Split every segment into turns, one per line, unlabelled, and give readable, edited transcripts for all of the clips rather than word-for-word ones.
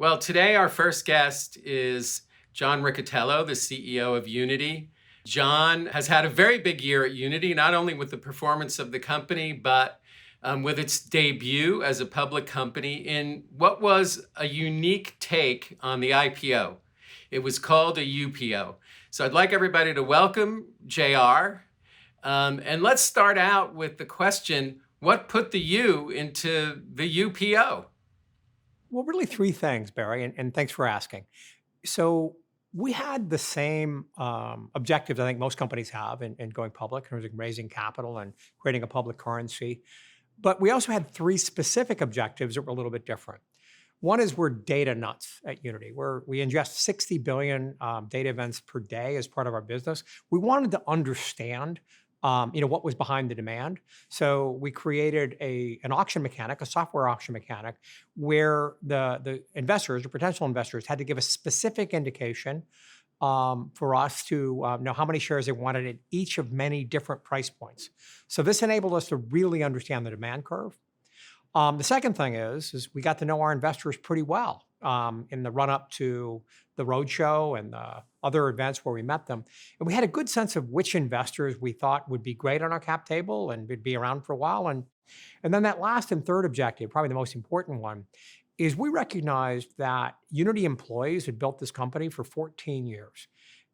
Well, today our first guest is John Riccitiello, the CEO of Unity. John has had a very big year at Unity, not only with the performance of the company, but with its debut as a public company in what was a unique take on the IPO. It was called a UPO. So I'd like everybody to welcome JR. And let's start out with the question, what put the U into the UPO?
Well, really three things, Barry, and thanks for asking. So we had the same objectives I think most companies have in going public in terms of raising capital and creating a public currency. But we also had three specific objectives that were a little bit different. One is we're data nuts at Unity. We ingest 60 billion data events per day as part of our business. We wanted to understand, what was behind the demand. So we created an auction mechanic, a software auction mechanic, where the investors or potential investors had to give a specific indication for us to know how many shares they wanted at each of many different price points. So this enabled us to really understand the demand curve. The second thing is we got to know our investors pretty well in the run up to the roadshow and the other events where we met them, and we had a good sense of which investors we thought would be great on our cap table and would be around for a while. And then that last and third objective, probably the most important one, is we recognized that Unity employees had built this company for 14 years,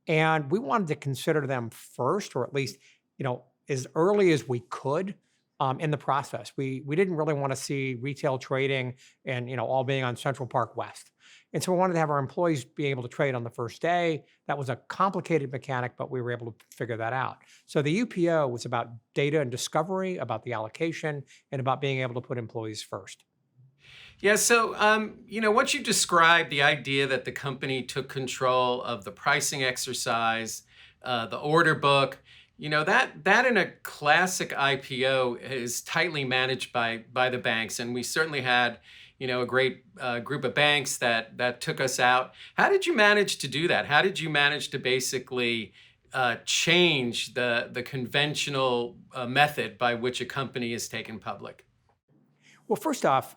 and we wanted to consider them first, or at least as early as we could in the process. We didn't really want to see retail trading and all being on Central Park West. And so we wanted to have our employees be able to trade on the first day. That was a complicated mechanic, but we were able to figure that out. So the UPO was about data and discovery, about the allocation, and about being able to put employees first.
Yeah, so what you described, the idea that the company took control of the pricing exercise, the order book, that in a classic IPO is tightly managed by the banks, and we certainly had a great group of banks that took us out. How did you manage to do that? How did you manage to basically change the conventional method by which a company is taken public?
Well, first off,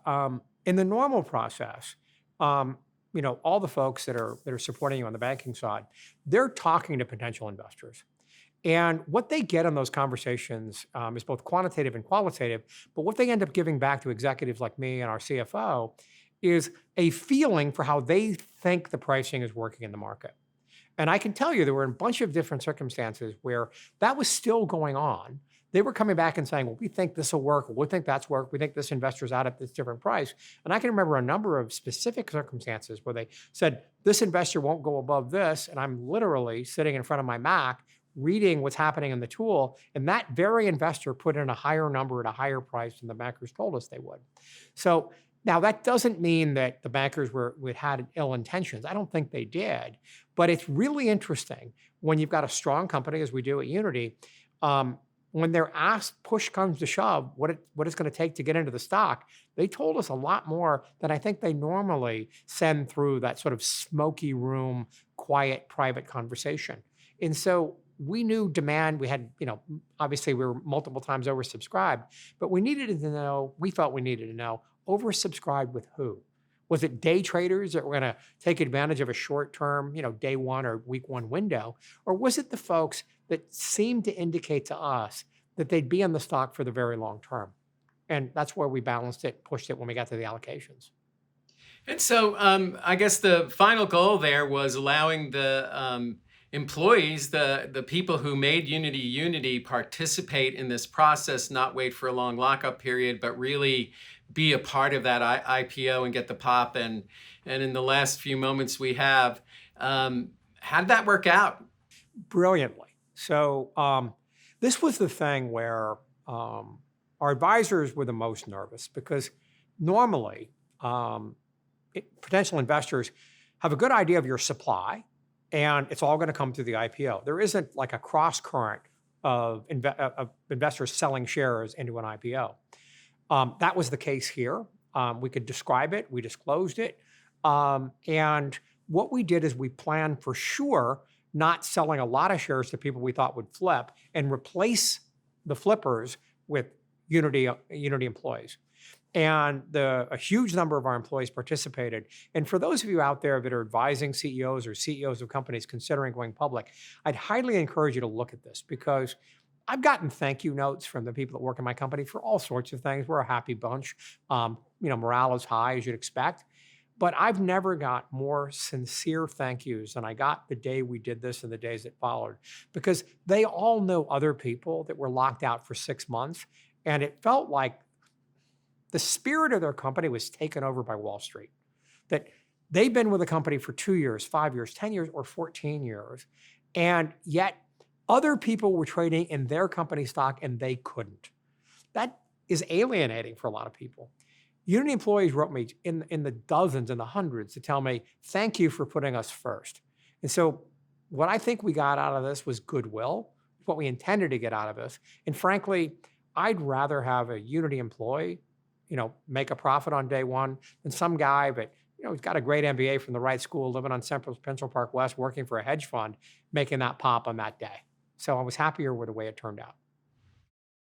in the normal process, all the folks that are supporting you on the banking side, they're talking to potential investors. And what they get in those conversations is both quantitative and qualitative. But what they end up giving back to executives like me and our CFO is a feeling for how they think the pricing is working in the market. And I can tell you there were a bunch of different circumstances where that was still going on. They were coming back and saying, well, we think this will work. We think that's work. We think this investor's out at this different price. And I can remember a number of specific circumstances where they said, this investor won't go above this. And I'm literally sitting in front of my Mac reading what's happening in the tool. And that very investor put in a higher number at a higher price than the bankers told us they would. So now that doesn't mean that the bankers had ill intentions. I don't think they did. But it's really interesting when you've got a strong company, as we do at Unity, when they're asked, push comes to shove, what it's going to take to get into the stock, they told us a lot more than I think they normally send through that sort of smoky room, quiet, private conversation. And so we knew demand. We had, obviously we were multiple times oversubscribed, but we felt we needed to know oversubscribed with who? Was it day traders that were going to take advantage of a short-term, day one or week one window? Or was it the folks that seemed to indicate to us that they'd be in the stock for the very long term? And that's where we balanced it, pushed it when we got to the allocations.
And so I guess the final goal there was allowing the employees, the people who made Unity, participate in this process, not wait for a long lockup period, but really be a part of that IPO and get the pop. And in the last few moments we have, how did that work out?
Brilliantly. So this was the thing where our advisors were the most nervous because normally potential investors have a good idea of your supply, and it's all going to come through the IPO. There isn't like a cross current of investors selling shares into an IPO. That was the case here. We could describe it. We disclosed it. And what we did is we planned for sure not selling a lot of shares to people we thought would flip and replace the flippers with Unity employees. And a huge number of our employees participated. And for those of you out there that are advising CEOs or CEOs of companies considering going public, I'd highly encourage you to look at this because I've gotten thank you notes from the people that work in my company for all sorts of things. We're a happy bunch. Morale is high as you'd expect. But I've never got more sincere thank yous than I got the day we did this and the days that followed, because they all know other people that were locked out for 6 months. And it felt like the spirit of their company was taken over by Wall Street. That they've been with the company for 2 years, 5 years, 10 years, or 14 years. And yet other people were trading in their company stock and they couldn't. That is alienating for a lot of people. Unity employees wrote me in the dozens and the hundreds to tell me, thank you for putting us first. And so what I think we got out of this was goodwill, what we intended to get out of this. And frankly, I'd rather have a Unity employee, make a profit on day one than some guy that, he's got a great MBA from the right school, living on Central Park West, working for a hedge fund, making that pop on that day. So I was happier with the way it turned out.